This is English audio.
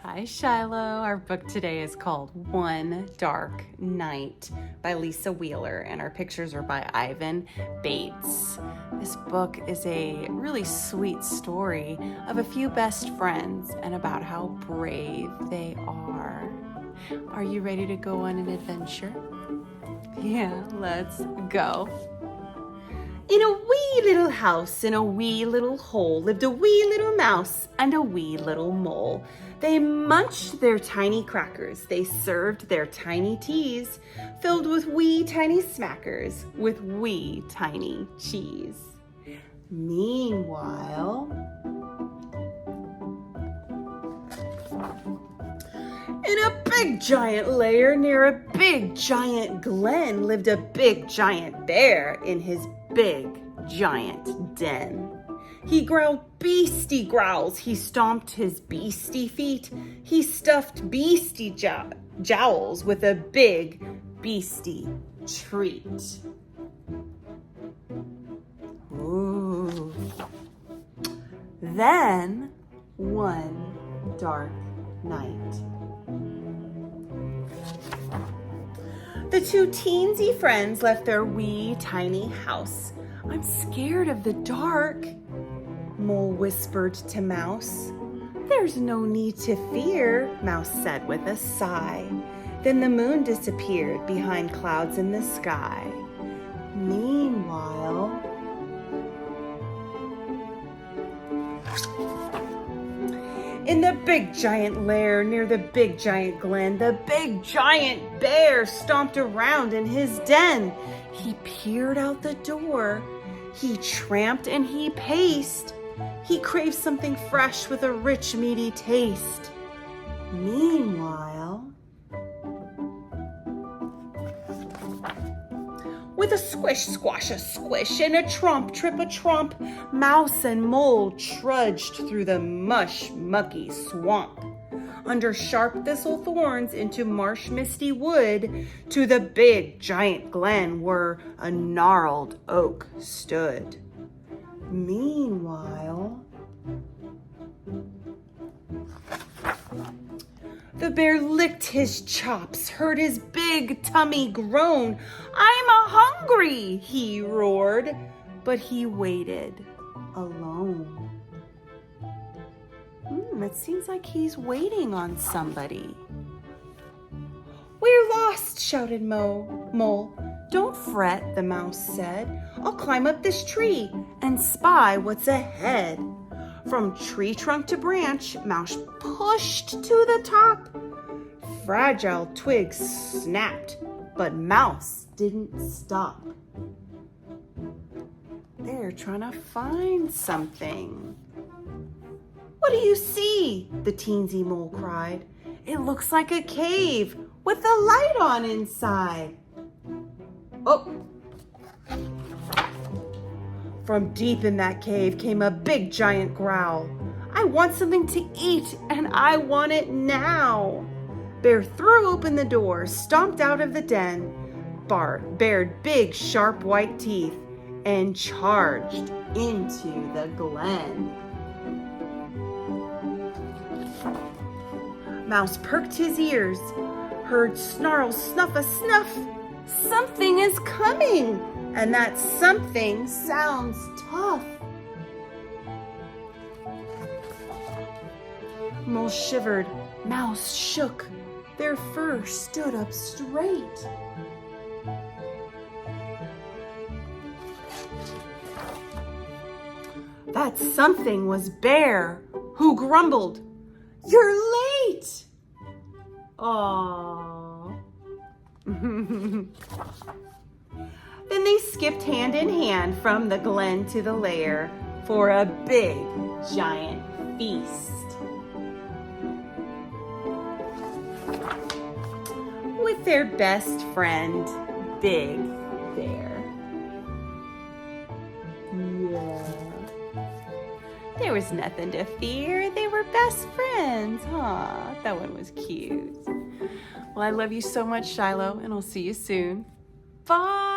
Hi, Shiloh. Our book today is called One Dark Night by Lisa Wheeler, and our pictures are by Ivan Bates. This book is a really sweet story of a few best friends and about how brave they are. Are you ready to go on an adventure? Yeah, let's go. In a wee little house, in a wee little hole, lived a wee little mouse and a wee little mole. They munched their tiny crackers. They served their tiny teas, filled with wee tiny smackers with wee tiny cheese. Meanwhile, in a big giant lair near a big giant glen lived a big giant bear in his big giant den. He growled beastie growls, he stomped his beastie feet, he stuffed beastie jowls with a big beastie treat. Ooh. Then, one dark night, the two teensy friends left their wee tiny house. I'm scared of the dark, Mole whispered to Mouse. There's no need to fear, Mouse said with a sigh. Then the moon disappeared behind clouds in the sky. Meanwhile, in the big giant lair near the big giant glen, the big giant bear stomped around in his den. He peered out the door. He tramped and he paced. He craved something fresh with a rich, meaty taste. Meanwhile, with a squish, squash, a squish, and a tromp, trip, a tromp, Mouse and Mole trudged through the mush, mucky swamp. Under sharp thistle thorns into marsh misty wood, to the big giant glen where a gnarled oak stood. Meanwhile, the bear licked his chops, heard his big tummy groan. I'm hungry, he roared, but he waited alone. It seems like he's waiting on somebody. We're lost, shouted Mole. Don't fret, the mouse said. I'll climb up this tree and spy what's ahead. From tree trunk to branch, Mouse pushed to the top. Fragile twigs snapped, but Mouse didn't stop. They're trying to find something. What do you see? The teensy mole cried. It looks like a cave with a light on inside. Oh! From deep in that cave came a big giant growl. I want something to eat, and I want it now. Bear threw open the door, stomped out of the den, bared big sharp white teeth, and charged into the glen. Mouse perked his ears, heard snarl, snuff, a snuff. Something is coming, and that something sounds tough. Mole shivered, Mouse shook. Their fur stood up straight. That something was Bear, who grumbled, You're late! Aww. Then they skipped hand in hand from the glen to the lair for a big giant feast. With their best friend, Big Bear. Yeah. There was nothing to fear. They were best friends. Aw, that one was cute. Well, I love you so much, Shiloh, and I'll see you soon. Bye.